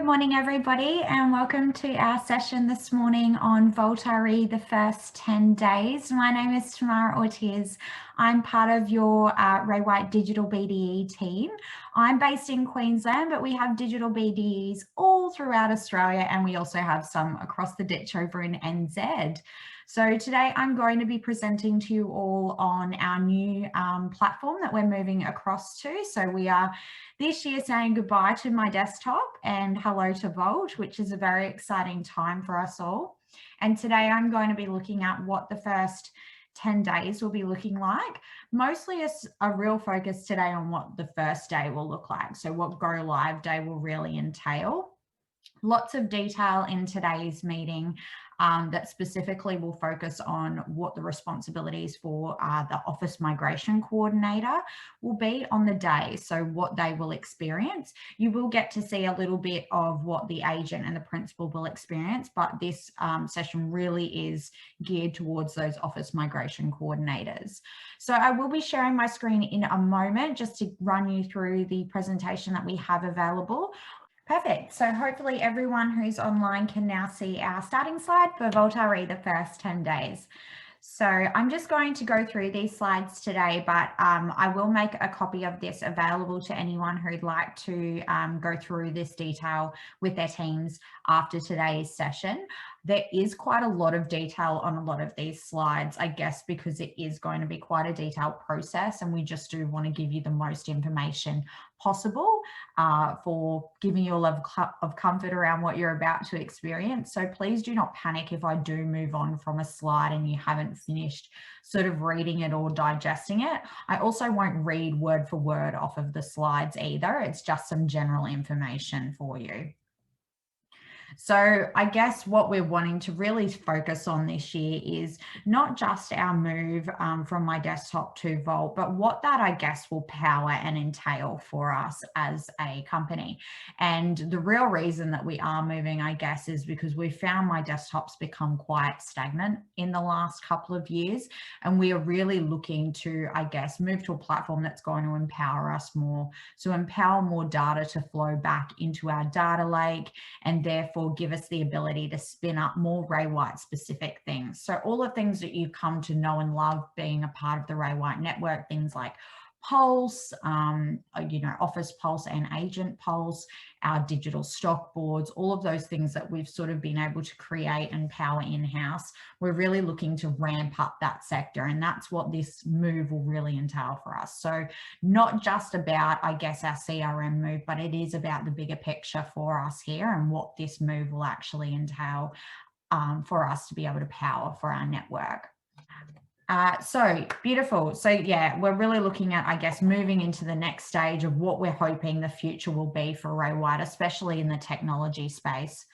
Good morning, everybody, and welcome to our session this morning on VaultRE, the first 10 days. My name is Tamara Ortiz. I'm part of your Ray White Digital BDE team. I'm based in Queensland, but we have digital BDEs all throughout Australia, and we also have some across the ditch over in NZ. So today I'm going to be presenting to you all on our new platform that we're moving across to. So we are this year saying goodbye to my desktop and hello to Vault, which is a very exciting time for us all. And today I'm going to be looking at what the first 10 days will be looking like. Mostly a real focus today on what the first day will look like. So what Go Live Day will really entail. Lots of detail in today's meeting that specifically will focus on what the responsibilities for the Office Migration Coordinator will be on the day, so what they will experience. You will get to see a little bit of what the agent and the principal will experience, but this session really is geared towards those Office Migration Coordinators. So I will be sharing my screen in a moment just to run you through the presentation that we have available. Perfect. So hopefully everyone who's online can now see our starting slide for VaultRE, the first 10 days. So I'm just going to go through these slides today, but I will make a copy of this available to anyone who'd like to go through this detail with their teams after today's session. There is quite a lot of detail on a lot of these slides, I guess, because it is going to be quite a detailed process, and we just do want to give you the most information possible for giving you a level of comfort around what you're about to experience. So please do not panic if I do move on from a slide and you haven't finished sort of reading it or digesting it. I also won't read word for word off of the slides either. It's just some general information for you. So I guess what we're wanting to really focus on this year is not just our move from my desktop to Vault, but what that I guess will power and entail for us as a company. And the real reason that we are moving, I guess, is because we found my desktops become quite stagnant in the last couple of years. And we are really looking to, I guess, move to a platform that's going to empower us more. So empower more data to flow back into our data lake, and therefore give us the ability to spin up more Ray White specific things. So all the things that you come to know and love being a part of the Ray White network, things like Pulse, Office Pulse and Agent Pulse, our digital stock boards, all of those things that we've sort of been able to create and power in-house. We're really looking to ramp up that sector, and that's what this move will really entail for us. So not just about, I guess, our CRM move, but it is about the bigger picture for us here and what this move will actually entail for us to be able to power for our network. So beautiful. So yeah, we're really looking at, I guess, moving into the next stage of what we're hoping the future will be for Ray White, especially in the technology space.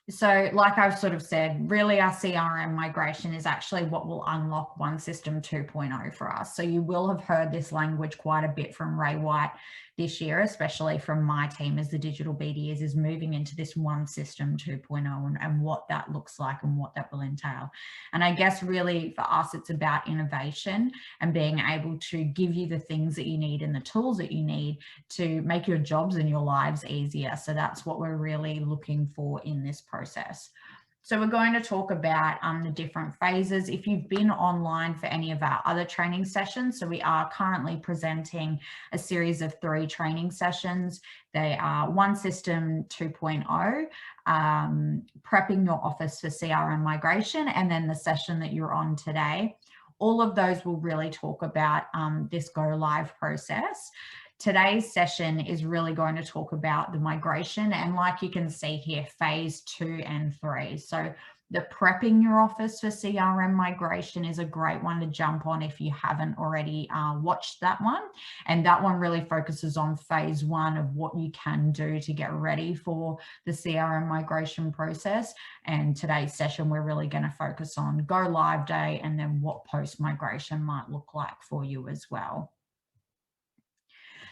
So like I've sort of said, really our CRM migration is actually what will unlock One System 2.0 for us. So you will have heard this language quite a bit from Ray White this year, especially from my team as the digital BDs, is moving into this One System 2.0 and what that looks like and what that will entail. And I guess really for us, it's about innovation and being able to give you the things that you need and the tools that you need to make your jobs and your lives easier. So that's what we're really looking for in this process. So we're going to talk about the different phases. If you've been online for any of our other training sessions, so we are currently presenting a series of 3 training sessions. They are One System 2.0, prepping your office for CRM migration, and then the session that you're on today. All of those will really talk about this go live process. Today's session is really going to talk about the migration, and like you can see here, phase 2 and 3. So the prepping your office for CRM migration is a great one to jump on if you haven't already watched that one. And that one really focuses on phase 1 of what you can do to get ready for the CRM migration process. And today's session, we're really going to focus on go live day and then what post migration might look like for you as well.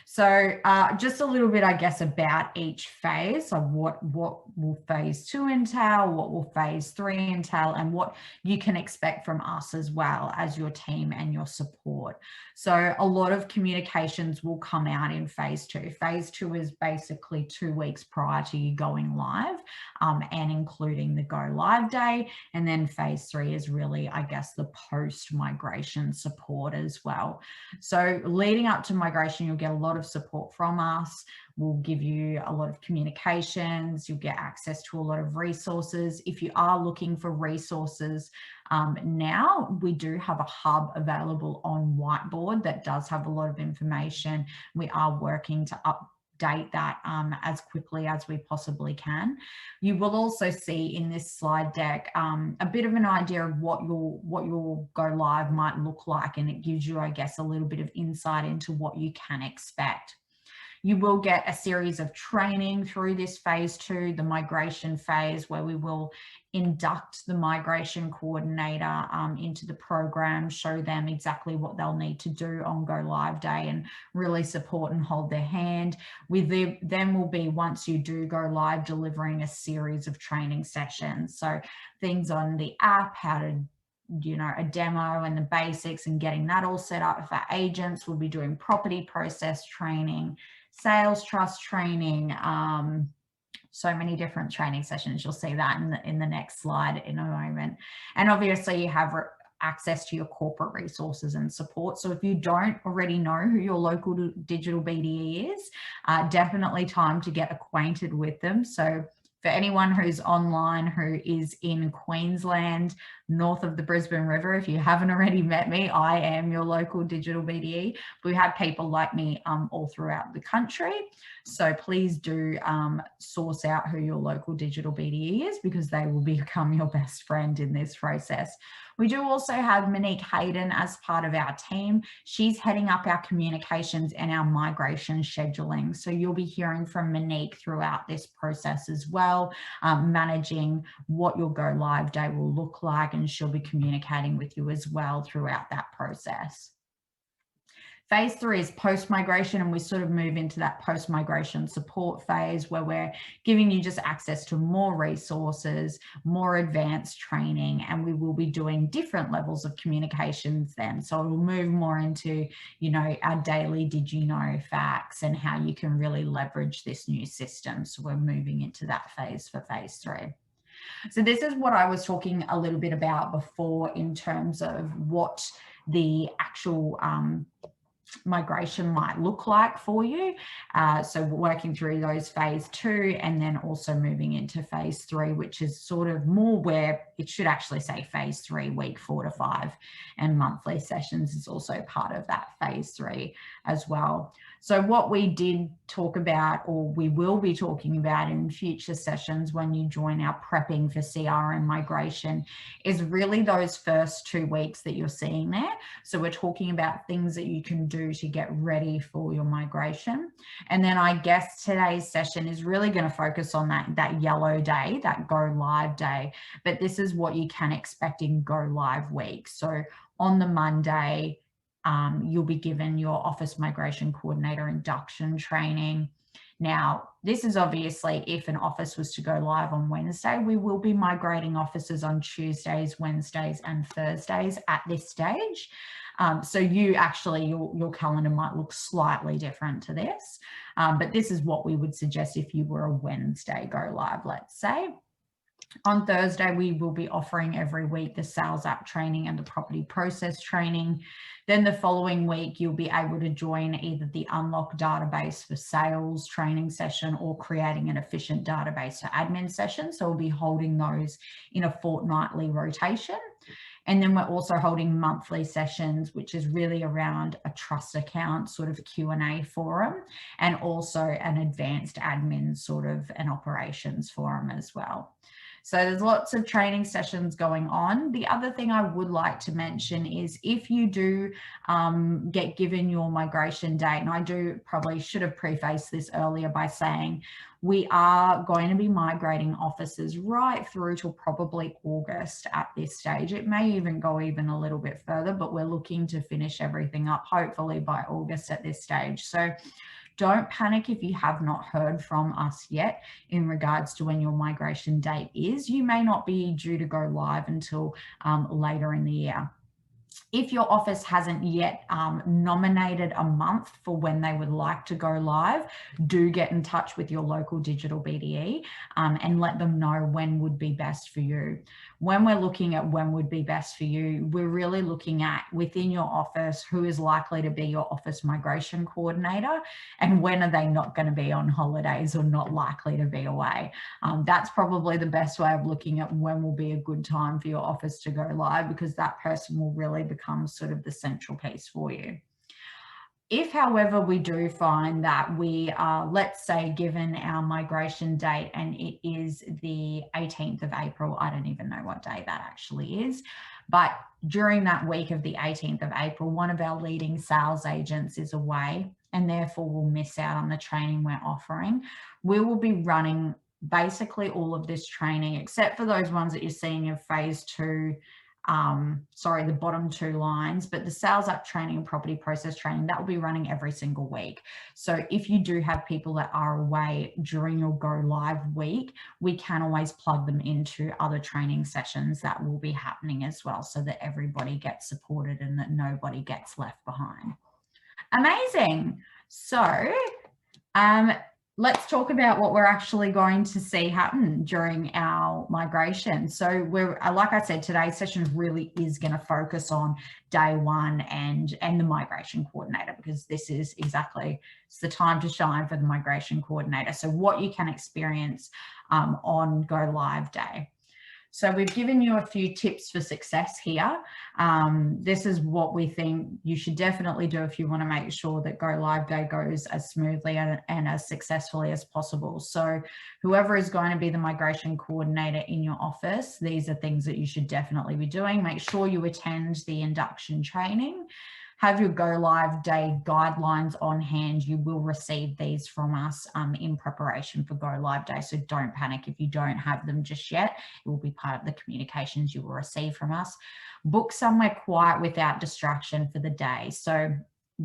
So just a little bit, I guess, about each phase. So what will phase 2 entail, what will phase 3 entail, and what you can expect from us as well as your team and your support. So a lot of communications will come out in phase 2. Phase 2 is basically 2 weeks prior to you going live, and including the go live day. And then phase 3 is really, I guess, the post-migration support as well. So leading up to migration, you'll get a lot of support from us. We'll give you a lot of communications. You'll get access to a lot of resources. If you are looking for resources now, we do have a hub available on Whiteboard that does have a lot of information. We are working to update that as quickly as we possibly can. You will also see in this slide deck a bit of an idea of what your go live might look like, and it gives you, I guess, a little bit of insight into what you can expect. You will get a series of training through this phase 2, the migration phase, where we will induct the migration coordinator into the program, show them exactly what they'll need to do on go live day, and really support and hold their hand. Then will be, once you do go live, delivering a series of training sessions. So things on the app, how to, a demo and the basics, and getting that all set up for agents. We'll be doing property process training, sales trust training, so many different training sessions. You'll see that in the next slide in a moment. And obviously you have access to your corporate resources and support. So if you don't already know who your local digital BDE is, definitely time to get acquainted with them. So for anyone who's online who is in Queensland, north of the Brisbane River, if you haven't already met me, I am your local digital BDE. We have people like me all throughout the country. So please do source out who your local digital BDE is, because they will become your best friend in this process. We do also have Monique Hayden as part of our team. She's heading up our communications and our migration scheduling. So you'll be hearing from Monique throughout this process as well, managing what your go live day will look like, and she'll be communicating with you as well throughout that process. Phase 3 is post-migration, and we sort of move into that post-migration support phase where we're giving you just access to more resources, more advanced training, and we will be doing different levels of communications then. So we'll move more into, our daily did you know facts and how you can really leverage this new system. So we're moving into that phase for phase 3. So this is what I was talking a little bit about before in terms of what the actual migration might look like for you. So working through those phase 2, and then also moving into phase 3, which is sort of more where it should actually say phase 3, week 4 to 5, and monthly sessions is also part of that phase 3 as well. So what we did talk about, or we will be talking about in future sessions when you join our prepping for CRM migration, is really those first 2 weeks that you're seeing there. So we're talking about things that you can do to get ready for your migration. And then I guess today's session is really going to focus on that yellow day, that go live day. But this is what you can expect in go live week. So on the Monday, you'll be given your office migration coordinator induction training. Now, this is obviously if an office was to go live on Wednesday. We will be migrating offices on Tuesdays, Wednesdays, and Thursdays at this stage. So your calendar might look slightly different to this, but this is what we would suggest if you were a Wednesday go live, let's say. On Thursday, we will be offering every week the sales app training and the property process training. Then the following week, you'll be able to join either the Unlock database for sales training session or creating an efficient database for admin session. So we'll be holding those in a fortnightly rotation. And then we're also holding monthly sessions, which is really around a trust account sort of Q&A forum, and also an advanced admin sort of an operations forum as well. So there's lots of training sessions going on. The other thing I would like to mention is if you do get given your migration date, and I probably should have prefaced this earlier by saying we are going to be migrating offices right through till probably August at this stage. It may even go even a little bit further, but we're looking to finish everything up hopefully by August at this stage. So Don't panic if you have not heard from us yet in regards to when your migration date is. You may not be due to go live until later in the year. If your office hasn't yet nominated a month for when they would like to go live, do get in touch with your local digital BDE and let them know when would be best for you. When we're looking at when would be best for you, we're really looking at within your office who is likely to be your office migration coordinator and when are they not going to be on holidays or not likely to be away. That's probably the best way of looking at when will be a good time for your office to go live, because that person will really become sort of the central piece for you. If, however, we do find that we are, let's say, given our migration date and it is the 18th of April, I don't even know what day that actually is, but during that week of the 18th of April, one of our leading sales agents is away and therefore will miss out on the training we're offering. We will be running basically all of this training, except for those ones that you're seeing in phase 2, the bottom 2 lines, but the sales up training and property process training, that will be running every single week. So if you do have people that are away during your go live week, we can always plug them into other training sessions that will be happening as well, so that everybody gets supported and that nobody gets left behind. Amazing. So let's talk about what we're actually going to see happen during our migration. So we're, like I said, today's session really is going to focus on day 1 and the migration coordinator, because this is exactly, it's the time to shine for the migration coordinator. So what you can experience on go live day. So we've given you a few tips for success here. This is what we think you should definitely do if you want to make sure that go live day goes as smoothly and as successfully as possible. So whoever is going to be the migration coordinator in your office, these are things that you should definitely be doing. Make sure you attend the induction training. Have your go live day guidelines on hand. You will receive these from us in preparation for go live day. So don't panic if you don't have them just yet. It will be part of the communications you will receive from us. Book somewhere quiet without distraction for the day. So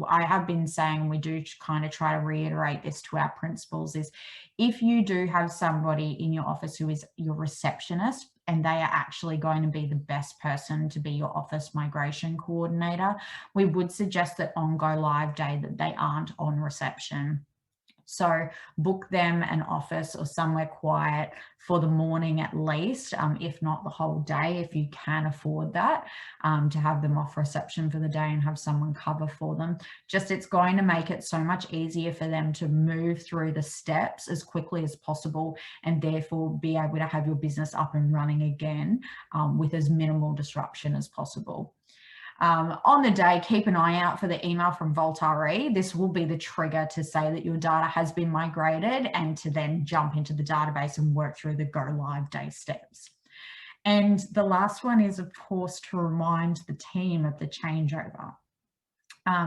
I have been saying, we do kind of try to reiterate this to our principals, is if you do have somebody in your office who is your receptionist and they are actually going to be the best person to be your office migration coordinator, we would suggest that on go live day that they aren't on reception. So book them an office or somewhere quiet for the morning at least, if not the whole day, if you can afford that, to have them off reception for the day and have someone cover for them. Just, it's going to make it so much easier for them to move through the steps as quickly as possible and therefore be able to have your business up and running again with as minimal disruption as possible. On the day, keep an eye out for the email from VaultRE. This will be the trigger to say that your data has been migrated and to then jump into the database and work through the go live day steps. And the last one is, of course, to remind the team of the changeover.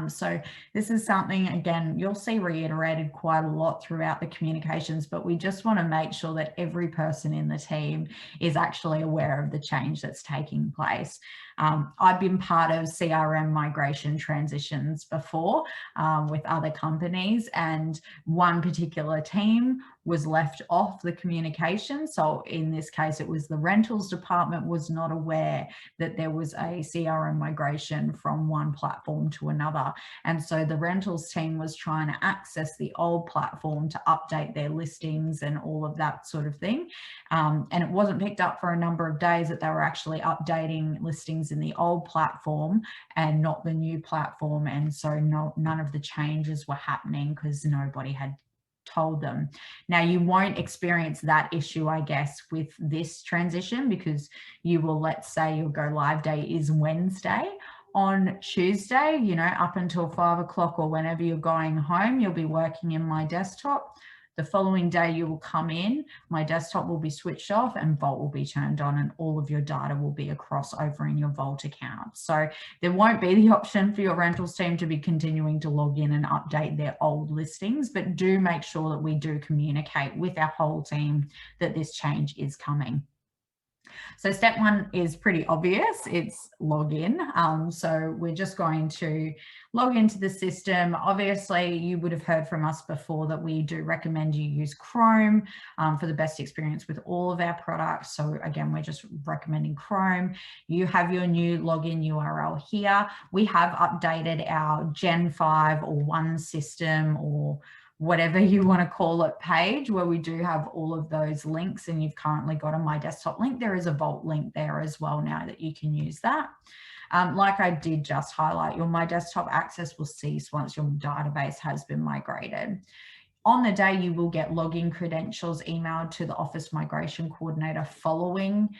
So this is something, again, you'll see reiterated quite a lot throughout the communications, but we just want to make sure that every person in the team is actually aware of the change that's taking place. I've been part of CRM migration transitions before with other companies, and one particular team was left off the communication. So in this case, it was the rentals department was not aware that there was a CRM migration from one platform to another. And so the rentals team was trying to access the old platform to update their listings and all of that sort of thing. And it wasn't picked up for a number of days that they were actually updating listings in the old platform and not the new platform. And so none of the changes were happening because nobody had told them. Now, you won't experience that issue, I guess, with this transition, because you will, let's say your go live day is Wednesday. On Tuesday, you know, up until 5 o'clock or whenever you're going home, you'll be working in My Desktop. The following day you will come in, My Desktop will be switched off and Vault will be turned on, and all of your data will be across over in your Vault account. So there won't be the option for your rentals team to be continuing to log in and update their old listings, but do make sure that we do communicate with our whole team that this change is coming. So step one is pretty obvious. It's log in. So we're just going to log into the system. Obviously, you would have heard from us before that we do recommend you use Chrome for the best experience with all of our products. So again, we're just recommending Chrome. You have your new login URL here. We have updated our Gen 5 or One system or whatever you want to call it page, where we do have all of those links, and you've currently got a My Desktop link. There is a Vault link there as well now that you can use that. Like I did just highlight, your My Desktop access will cease once your database has been migrated. On the day, you will get login credentials emailed to the Office Migration Coordinator following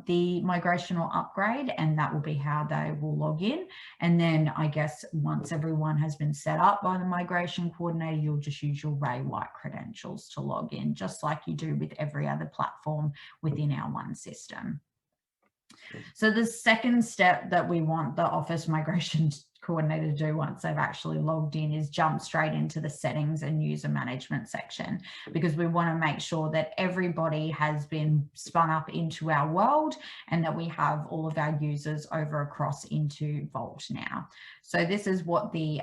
the migration or upgrade, and that will be how they will log in. And then I guess once everyone has been set up by the Migration Coordinator, you'll just use your Ray White credentials to log in, just like you do with every other platform within our One system. So the second step that we want the Office Migration Coordinator to do once they've actually logged in is jump straight into the settings and user management section, because we want to make sure that everybody has been spun up into our world and that we have all of our users over across into Vault now. So this is what the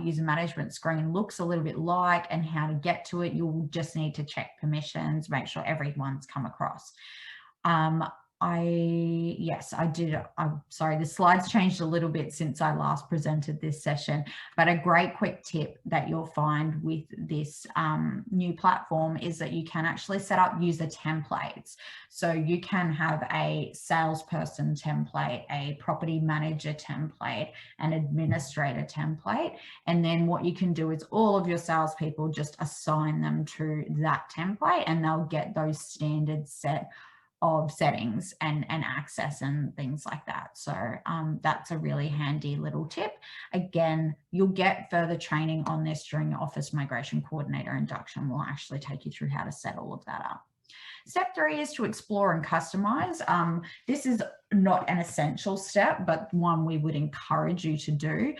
user management screen looks a little bit like, and how to get to it. You'll just need to check permissions, make sure everyone's come across. Yes, I did. I'm sorry, the slides changed a little bit since I last presented this session, but a great quick tip that you'll find with this new platform is that you can actually set up user templates. So you can have a salesperson template, a property manager template, an administrator template. And then what you can do is all of your salespeople just assign them to that template, and they'll get those standard set of settings and access and things like that. So that's a really handy little tip. Again, you'll get further training on this during the Office Migration Coordinator induction. We'll actually take you through how to set all of that up. Step 3 is to explore and customize. This is not an essential step, but one we would encourage you to do.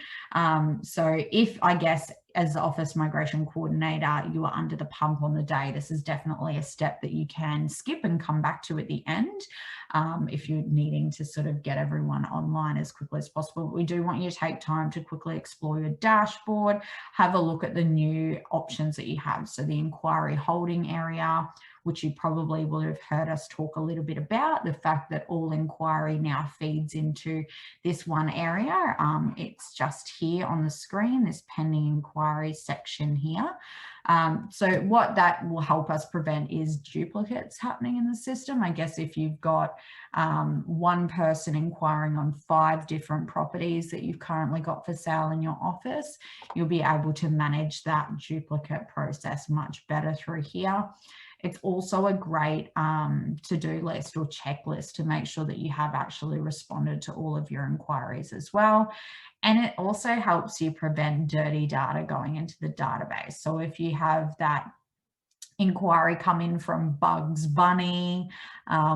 So if, I guess, as the Office Migration Coordinator, you are under the pump on the day, this is definitely a step that you can skip and come back to at the end if you're needing to sort of get everyone online as quickly as possible. But we do want you to take time to quickly explore your dashboard, have a look at the new options that you have. So the inquiry holding area, which you probably will have heard us talk a little bit about, the fact that all inquiry now feeds into this one area. It's just here on the screen, this pending inquiry section here. So what that will help us prevent is duplicates happening in the system. I guess if you've got one person inquiring on 5 different properties that you've currently got for sale in your office, you'll be able to manage that duplicate process much better through here. It's also a great to-do list or checklist to make sure that you have actually responded to all of your inquiries as well. And it also helps you prevent dirty data going into the database. So if you have that inquiry come in from Bugs Bunny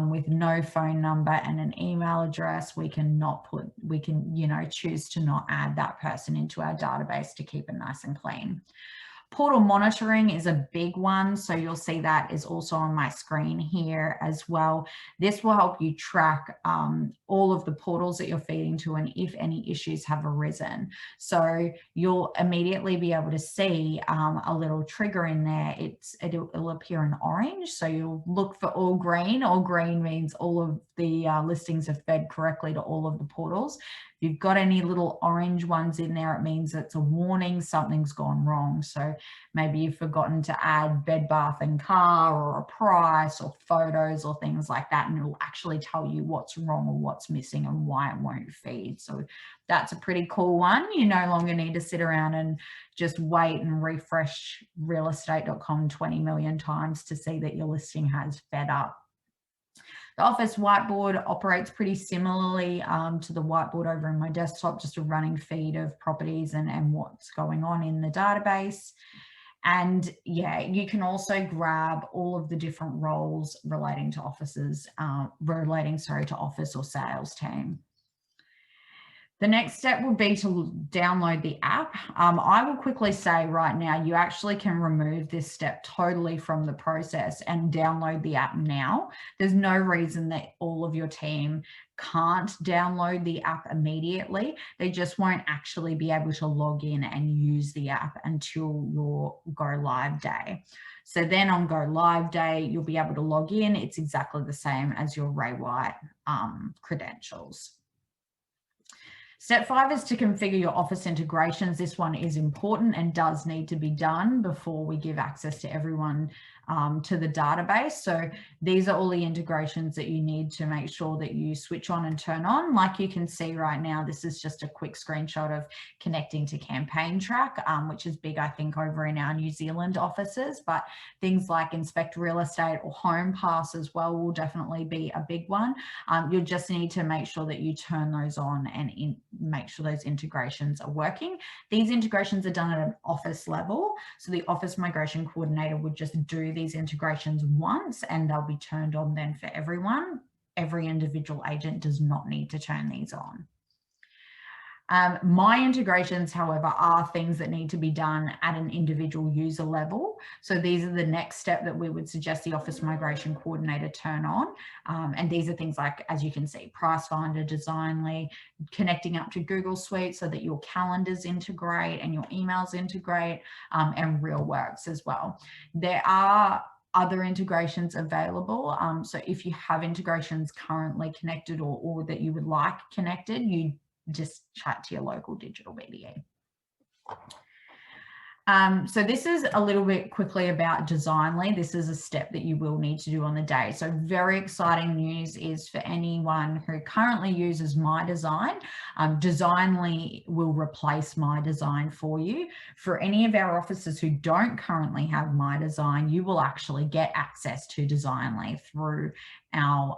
with no phone number and an email address, we can choose to not add that person into our database to keep it nice and clean. Portal monitoring is a big one. So you'll see that is also on my screen here as well. This will help you track all of the portals that you're feeding to and if any issues have arisen. So you'll immediately be able to see a little trigger in there. It'll appear in orange. So you'll look for all green. All green means all of the listings are fed correctly to all of the portals. If you've got any little orange ones in there, it means it's a warning something's gone wrong. So maybe you've forgotten to add bed, bath and car or a price or photos or things like that, and it'll actually tell you what's wrong or what's missing and why it won't feed. So that's a pretty cool one. You no longer need to sit around and just wait and refresh realestate.com 20 million times to see that your listing has fed up. The Office whiteboard operates pretty similarly to the whiteboard over in my desktop, just a running feed of properties and what's going on in the database. And yeah, you can also grab all of the different roles relating to office or sales team. The next step would be to download the app. I will quickly say right now, you actually can remove this step totally from the process and download the app now. There's no reason that all of your team can't download the app immediately. They just won't actually be able to log in and use the app until your go live day. So then on go live day, you'll be able to log in. It's exactly the same as your Ray White credentials. Step 5 is to configure your Office integrations. This one is important and does need to be done before we give access to everyone to the database. So these are all the integrations that you need to make sure that you switch on and turn on. Like you can see right now, this is just a quick screenshot of connecting to Campaign Track, which is big, I think, over in our New Zealand offices, but things like Inspect Real Estate or Home Pass as well will definitely be a big one. You'll just need to make sure that you turn those on and make sure those integrations are working. These integrations are done at an office level. So the Office Migration Coordinator would just do these integrations once and they'll be turned on then for everyone. Every individual agent does not need to turn these on. My integrations, however, are things that need to be done at an individual user level. So these are the next step that we would suggest the Office Migration Coordinator turn on. And these are things like, as you can see, Price Finder, Designly, connecting up to Google Suite so that your calendars integrate and your emails integrate, and RealWorks as well. There are other integrations available. So if you have integrations currently connected or that you would like connected, you just chat to your local digital BDE. So this is a little bit quickly about Designly. This is a step that you will need to do on the day. So very exciting news is for anyone who currently uses My Design, Designly will replace My Design for you. For any of our officers who don't currently have My Design, you will actually get access to Designly through our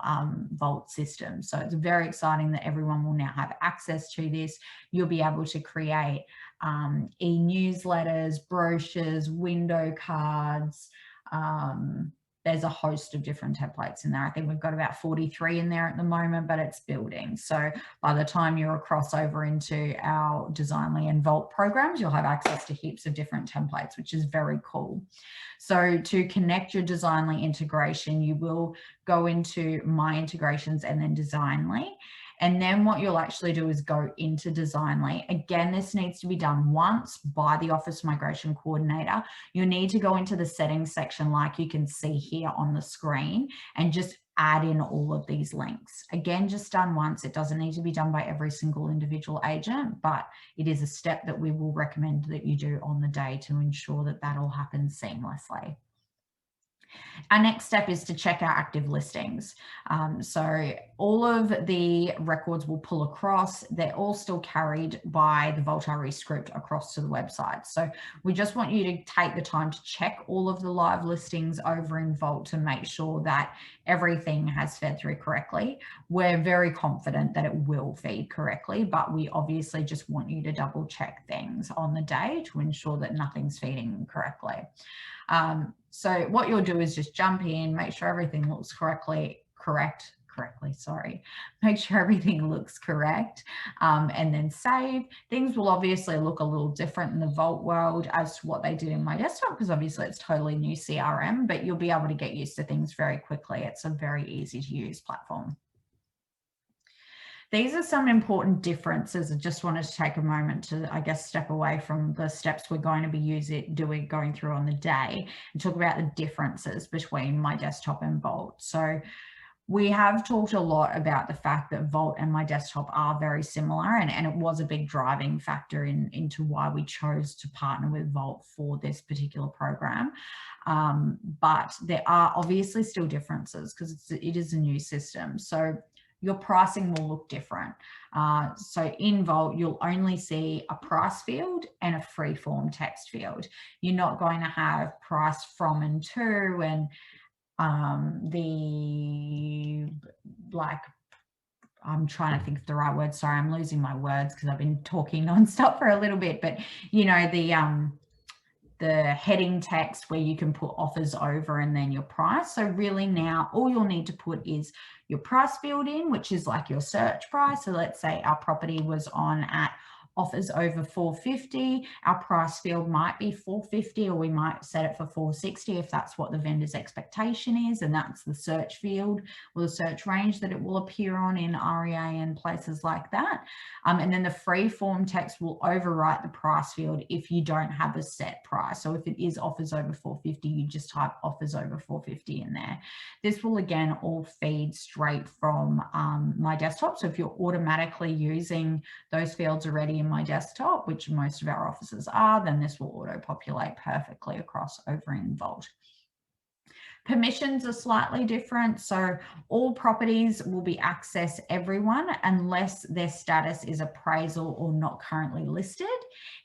Vault system. So it's very exciting that everyone will now have access to this. You'll be able to create e-newsletters, brochures, window cards. There's a host of different templates in there. I think we've got about 43 in there at the moment, but it's building. So by the time you're across over into our Designly and Vault programs, you'll have access to heaps of different templates, which is very cool. So to connect your Designly integration, you will go into My Integrations and then Designly. And then what you'll actually do is go into Designly. Again, this needs to be done once by the Office Migration Coordinator. You need to go into the settings section like you can see here on the screen and just add in all of these links. Again, just done once. It doesn't need to be done by every single individual agent, but it is a step that we will recommend that you do on the day to ensure that that all happens seamlessly. Our next step is to check our active listings. So all of the records will pull across. They're all still carried by the VaultRE script across to the website. So we just want you to take the time to check all of the live listings over in Vault to make sure that everything has fed through correctly. We're very confident that it will feed correctly, but we obviously just want you to double check things on the day to ensure that nothing's feeding correctly. So what you'll do is just jump in, make sure everything looks make sure everything looks correct, and then save. Things will obviously look a little different in the Vault world as to what they did in my desktop, because obviously it's totally new CRM, but you'll be able to get used to things very quickly. It's a very easy to use platform. These are some important differences. I just wanted to take a moment to, I guess, step away from the steps we're going to be going through on the day and talk about the differences between my desktop and Vault. So we have talked a lot about the fact that Vault and my desktop are very similar, and it was a big driving factor into why we chose to partner with Vault for this particular program. But there are obviously still differences because it is a new system. So your pricing will look different. So in Vault, you'll only see a price field and a free form text field. You're not going to have price from and to and I'm trying to think of the right word. Sorry, I'm losing my words because I've been talking nonstop for a little bit, but you know, the heading text where you can put offers over and then your price. So really now all you'll need to put is your price field in, which is like your search price. So let's say our property was on at offers over 450. Our price field might be 450, or we might set it for 460 if that's what the vendor's expectation is, and that's the search field or the search range that it will appear on in REA and places like that. And then the free form text will overwrite the price field if you don't have a set price. So if it is offers over 450, you just type offers over 450 in there. This will again all feed straight from my desktop. So if you're automatically using those fields already in my desktop, which most of our offices are, then this will auto-populate perfectly across over in Vault. Permissions are slightly different. So all properties will be access everyone unless their status is appraisal or not currently listed,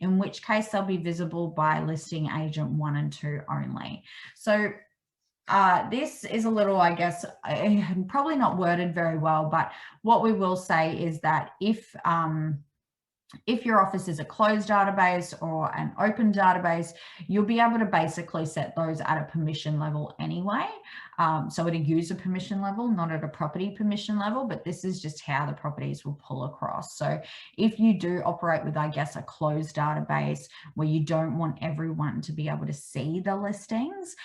in which case they'll be visible by listing agent 1 and 2 only. So this is a little, I guess, probably not worded very well, but what we will say is that if your office is a closed database or an open database, you'll be able to basically set those at a permission level anyway. So at a user permission level, not at a property permission level, but this is just how the properties will pull across. So if you do operate with, I guess, a closed database where you don't want everyone to be able to see the listings,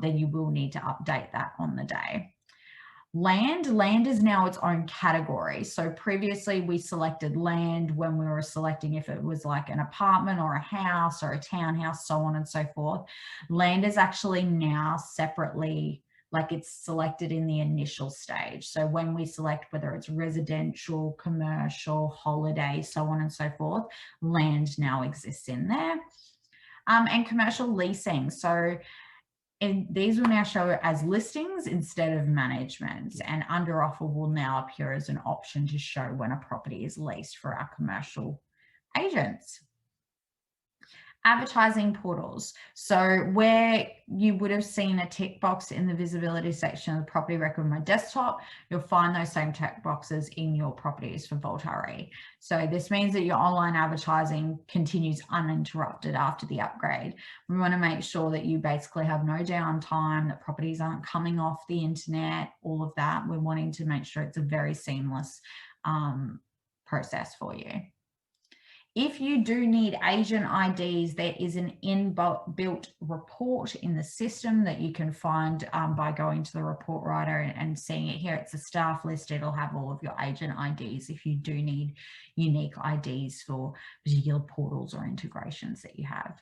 then you will need to update that on the day. Land is now its own category. So previously we selected land when we were selecting if it was like an apartment or a house or a townhouse, so on and so forth. Land is actually now separately, like it's selected in the initial stage. So when we select whether it's residential, commercial, holiday, so on and so forth, land now exists in there. And commercial leasing. So these will now show as listings instead of management, and under offer will now appear as an option to show when a property is leased for our commercial agents. Advertising portals. So where you would have seen a tick box in the visibility section of the property record on my desktop, you'll find those same tick boxes in your properties for VaultRE. So this means that your online advertising continues uninterrupted after the upgrade. We want to make sure that you basically have no downtime, that properties aren't coming off the internet, all of that. We're wanting to make sure it's a very seamless process for you. If you do need agent IDs, there is an inbuilt report in the system that you can find by going to the report writer and seeing it here. It's a staff list. It'll have all of your agent IDs if you do need unique IDs for particular portals or integrations that you have.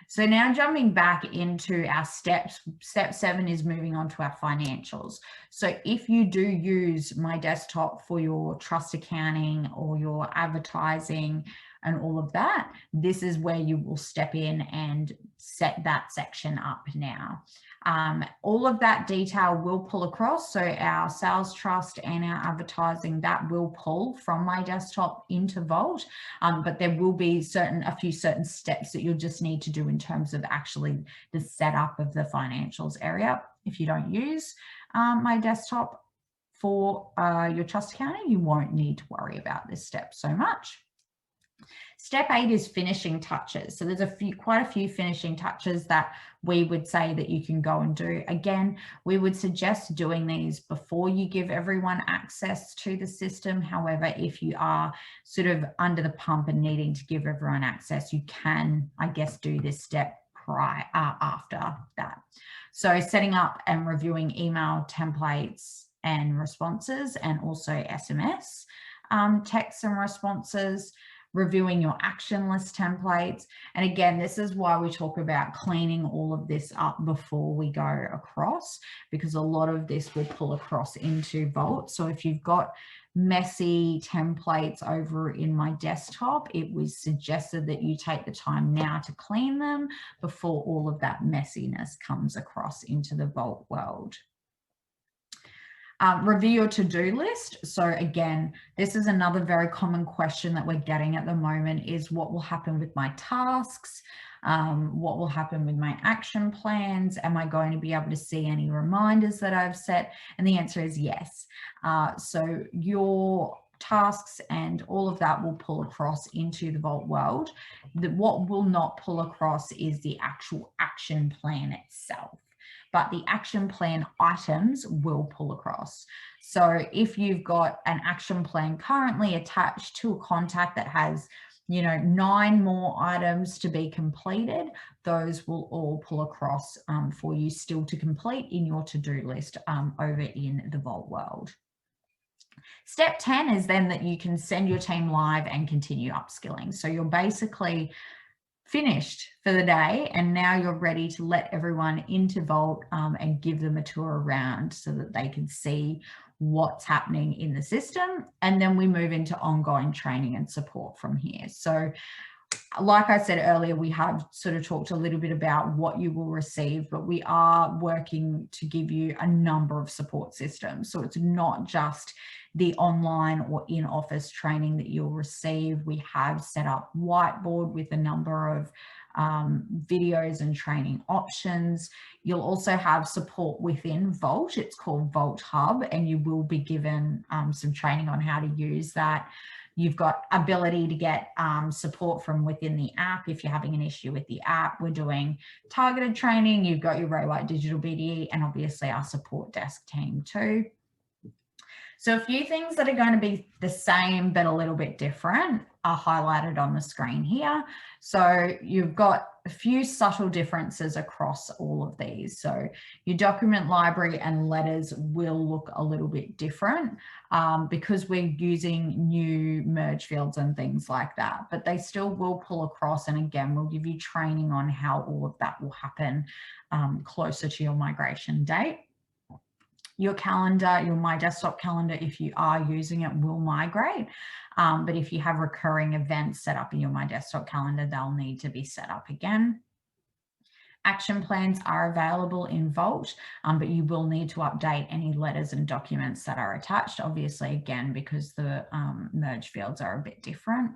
So now jumping back into our steps, step 7 is moving on to our financials. So if you do use my desktop for your trust accounting or your advertising and all of that, this is where you will step in and set that section up now. All of that detail will pull across. So our sales trust and our advertising, that will pull from my desktop into Vault, but there will be a few certain steps that you'll just need to do in terms of actually the setup of the financials area. If you don't use my desktop for your trust accounting, you won't need to worry about this step so much. Step 8 is finishing touches. So there's quite a few finishing touches that we would say that you can go and do. Again, we would suggest doing these before you give everyone access to the system. However, if you are sort of under the pump and needing to give everyone access, you can, I guess, do this step after that. So setting up and reviewing email templates and responses, and also SMS texts and responses, reviewing your action list templates. And again, this is why we talk about cleaning all of this up before we go across, because a lot of this will pull across into Vault. So if you've got messy templates over in my desktop, it was suggested that you take the time now to clean them before all of that messiness comes across into the Vault world. Review your to-do list. So again, this is another very common question that we're getting at the moment is what will happen with my tasks? What will happen with my action plans? Am I going to be able to see any reminders that I've set? And the answer is yes. So your tasks and all of that will pull across into the Vault world. What will not pull across is the actual action plan itself, but the action plan items will pull across. So if you've got an action plan currently attached to a contact that has, you know, 9 more items to be completed, those will all pull across for you still to complete in your to-do list over in the Vault world. Step 10 is then that you can send your team live and continue upskilling. So you're basically finished for the day and now you're ready to let everyone into Vault and give them a tour around so that they can see what's happening in the system. And then we move into ongoing training and support from here. So like I said earlier, we have sort of talked a little bit about what you will receive, but we are working to give you a number of support systems. So it's not just the online or in-office training that you'll receive. We have set up Whiteboard with a number of videos and training options. You'll also have support within Vault. It's called Vault Hub, and you will be given some training on how to use that. You've got ability to get support from within the app if you're having an issue with the app. We're doing targeted training. You've got your Ray White Digital BDE and obviously our support desk team too. So a few things that are going to be the same but a little bit different are highlighted on the screen here. So you've got a few subtle differences across all of these. So your document library and letters will look a little bit different because we're using new merge fields and things like that, but they still will pull across. And again, we'll give you training on how all of that will happen closer to your migration date. Your calendar, your My Desktop calendar, if you are using it, will migrate. But if you have recurring events set up in your My Desktop calendar, they'll need to be set up again. Action plans are available in Vault, but you will need to update any letters and documents that are attached, obviously, again, because the merge fields are a bit different.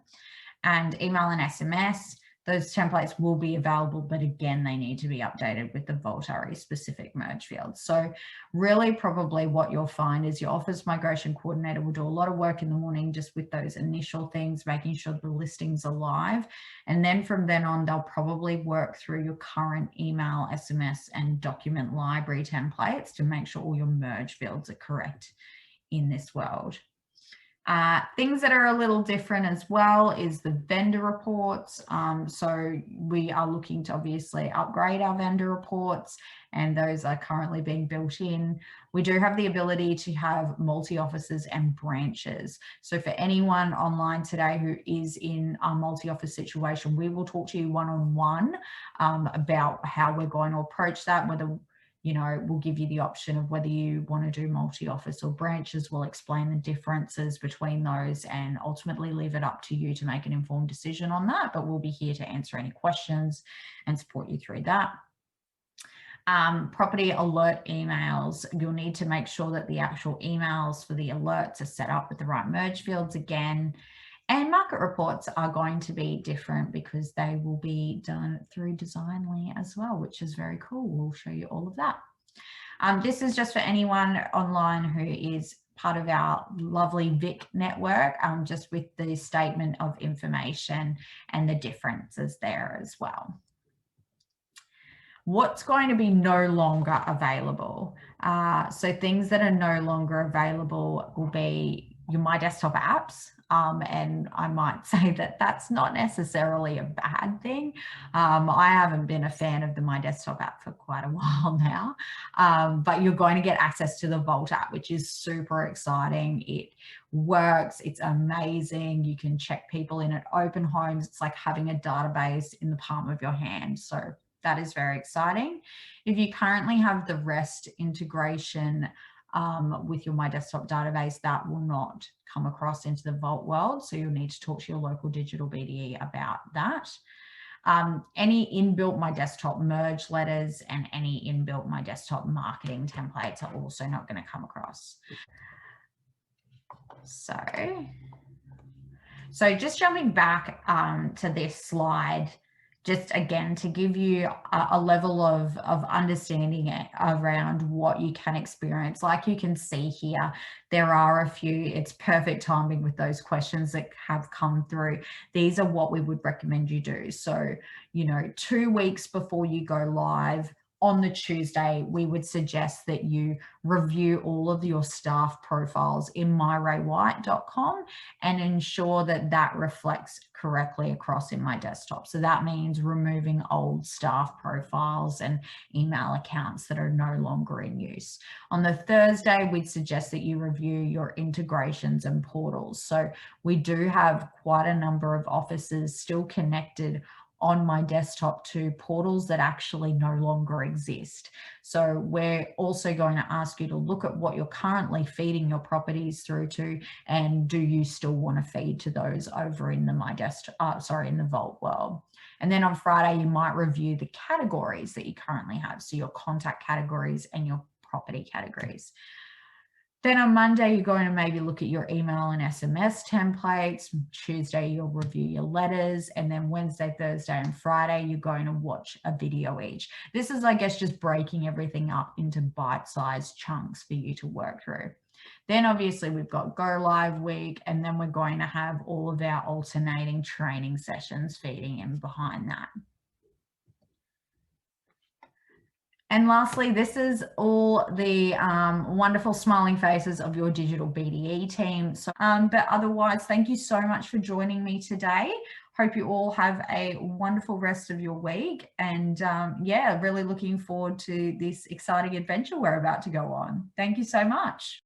And email and SMS, those templates will be available, but again, they need to be updated with the VaultRE specific merge fields. So really probably what you'll find is your Office Migration Coordinator will do a lot of work in the morning just with those initial things, making sure the listings are live. And then from then on, they'll probably work through your current email, SMS, and document library templates to make sure all your merge fields are correct in this world. Things that are a little different as well is the vendor reports. So we are looking to obviously upgrade our vendor reports, and those are currently being built in. We do have the ability to have multi-offices and branches. So for anyone online today who is in a multi-office situation, we will talk to you one-on-one about how we're going to approach that, whether we'll give you the option of whether you want to do multi-office or branches. We'll explain the differences between those and ultimately leave it up to you to make an informed decision on that. But we'll be here to answer any questions and support you through that. Property alert emails, you'll need to make sure that the actual emails for the alerts are set up with the right merge fields again. And market reports are going to be different because they will be done through Designly as well, which is very cool. We'll show you all of that. This is just for anyone online who is part of our lovely VIC network, just with the statement of information and the differences there as well. What's going to be no longer available? So things that are no longer available will be your My Desktop apps. And I might say that that's not necessarily a bad thing. I haven't been a fan of the My Desktop app for quite a while now, but you're going to get access to the Vault app, which is super exciting. It works, it's amazing. You can check people in at open homes. It's like having a database in the palm of your hand. So that is very exciting. If you currently have the REST integration with your My Desktop database, that will not come across into the Vault world. So you'll need to talk to your local digital BDE about that. Any inbuilt My Desktop merge letters and any inbuilt My Desktop marketing templates are also not going to come across. So just jumping back to this slide, just again to give you a level of understanding it around what you can experience. Like you can see here, there are a few, it's perfect timing with those questions that have come through. These are what we would recommend you do. So, you know, 2 weeks before you go live, on the Tuesday, we would suggest that you review all of your staff profiles in myraywhite.com and ensure that that reflects correctly across in my desktop. So that means removing old staff profiles and email accounts that are no longer in use. On the Thursday, we'd suggest that you review your integrations and portals. So we do have quite a number of offices still connected on my desktop to portals that actually no longer exist. So we're also going to ask you to look at what you're currently feeding your properties through to, and do you still want to feed to those over in the in the Vault world. And then on Friday, you might review the categories that you currently have. So your contact categories and your property categories. Then on Monday, you're going to maybe look at your email and SMS templates. Tuesday, you'll review your letters. And then Wednesday, Thursday, and Friday, you're going to watch a video each. This is, I guess, just breaking everything up into bite-sized chunks for you to work through. Then obviously we've got Go Live week, and then we're going to have all of our alternating training sessions feeding in behind that. And lastly, this is all the wonderful smiling faces of your digital BDE team. So, but otherwise, thank you so much for joining me today. Hope you all have a wonderful rest of your week. And yeah, really looking forward to this exciting adventure we're about to go on. Thank you so much.